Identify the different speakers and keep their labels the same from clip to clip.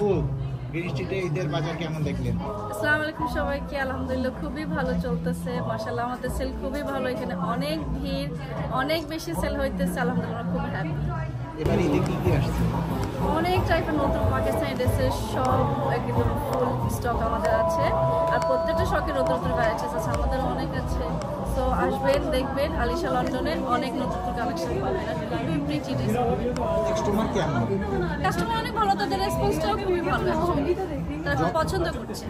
Speaker 1: আপু গ্রিন স্ট্রিটে ঈদের বাজার কেমন দেখলেন?
Speaker 2: আসসালামু আলাইকুম সবাইকে। আলহামদুলিল্লাহ খুবই ভালো চলতেছে, মাশাআল্লাহ আমাদের সেল খুবই ভালো, এখানে অনেক ভিড়, অনেক বেশি সেল হইতেছে, আলহামদুলিল্লাহ খুব হ্যাপি।
Speaker 1: এবার ঈদে কি কি আসছে?
Speaker 2: অনেক টাইপের নতুন পাকিস্তানি ড্রেসের সব একদম ফুল স্টক আমাদের আছে, আর প্রত্যেকটা শখে নতুন নতুন ভ্যারাইটিস আছে আমাদের অনেক আছে। তো আসবেন, দেখবেন, আলিশা লন্ডনে অনেক নতুন নতুন কালেকশন পাবেন, আর খুবই প্রিটি ড্রেস পাবেন।
Speaker 1: কাস্টমার কেমন?
Speaker 2: কাস্টমার অনেক ভালো, তাদের রেসপন্সটাও খুবই ভালো, অ্যাকচুয়ালি তারা খুব পছন্দ করছে।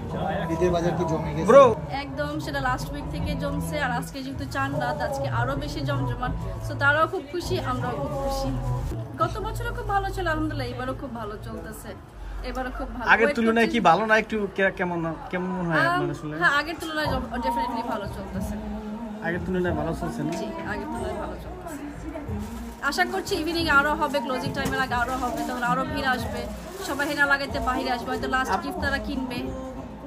Speaker 1: ঈদের বাজার কি জমে গেছে?
Speaker 2: একদম সেটা লাস্ট উইক থেকে জমছে, আর আজকে যেহেতু চান রাত, আজকে আরো বেশি জমজমাট। সো তারাও খুব খুশি, আমরাও খুব খুশি। গত বছরও খুব ভালো ছিল, আলহামদুলিল্লাহ এবারও খুব ভালো চলতেছে, এবারও খুব ভালো।
Speaker 3: আগের তুলনায় কি ভালো না একটু কেমন কেমন মনে হয় আপনার আসলে?
Speaker 2: হ্যাঁ, আগের তুলনায় ডেফিনেটলি ভালো চলতেছে।
Speaker 3: আগের তুলনায় ভালো চলছে না?
Speaker 2: জি, আগের তুলনায় ভালো চলতেছে। আশা করছি ইভিনিং আরো হবে, ক্লোজিং টাইমের আগে আরো হবে, তখন আরো ভিড় আসবে, সবাই হেনা লাগাইতে বাহিরে আসবে, হয়তো লাস্ট গিফট তারা কিনবে।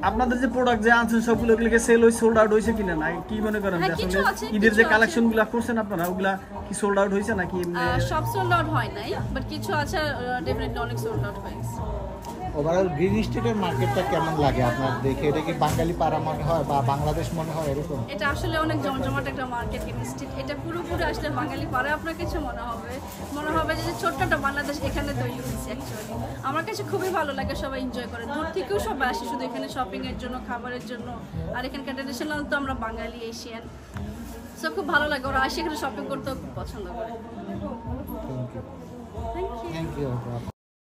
Speaker 3: আপনাদের যে প্রোডাক্ট যে আনছেন সবগুলো কি সেল হই সোল্ড আউট হইছে কিনা, না কি মনে করেন
Speaker 2: হ্যাঁ,
Speaker 3: যে
Speaker 2: কিছু
Speaker 3: আসলে
Speaker 2: আছে,
Speaker 3: ঈদের
Speaker 2: কিছু
Speaker 3: যে
Speaker 2: আছে।
Speaker 3: কালেকশন গুলো করছেন আপনারা ওগুলা কি সোল্ড আউট হইছে নাকি এমনি?
Speaker 2: সব সোল্ড আউট হয় নাই, বাট কিছু আছে ডেফিনেটলি অনেক সোল্ড আউট হয়েছে।
Speaker 1: ওভারঅল গ্রিন স্ট্রিটের মার্কেটটা কেমন লাগে আপনার দেখে? এটা কি বাঙালি পাড়া মনে হয় বা বাংলাদেশ মনে হয় এরকম?
Speaker 2: এটা আসলে অনেক জমজমাট একটা মার্কেট, স্ট্রিট। এটা পুরোপুরি আসলে বাঙালি পাড়ে আপনার কিছু মনে হবে যে ছোট্ট একটা বাংলাদেশ এখানে তৈরি হয়েছে। অ্যাকচুয়ালি আমার কাছে খুবই ভালো লাগে, সবাই এনজয় করে, দূর থেকেও সবাই আসে শুধু এখানে শপিং এর জন্য, খাবারের জন্য। আর এখানকার ট্রেডিশনাল তো আমরা বাঙালি এশিয়ান, সব খুব ভালো লাগে, ওরা আসে এখানে শপিং করতেও খুব পছন্দ করে।
Speaker 1: Thank you.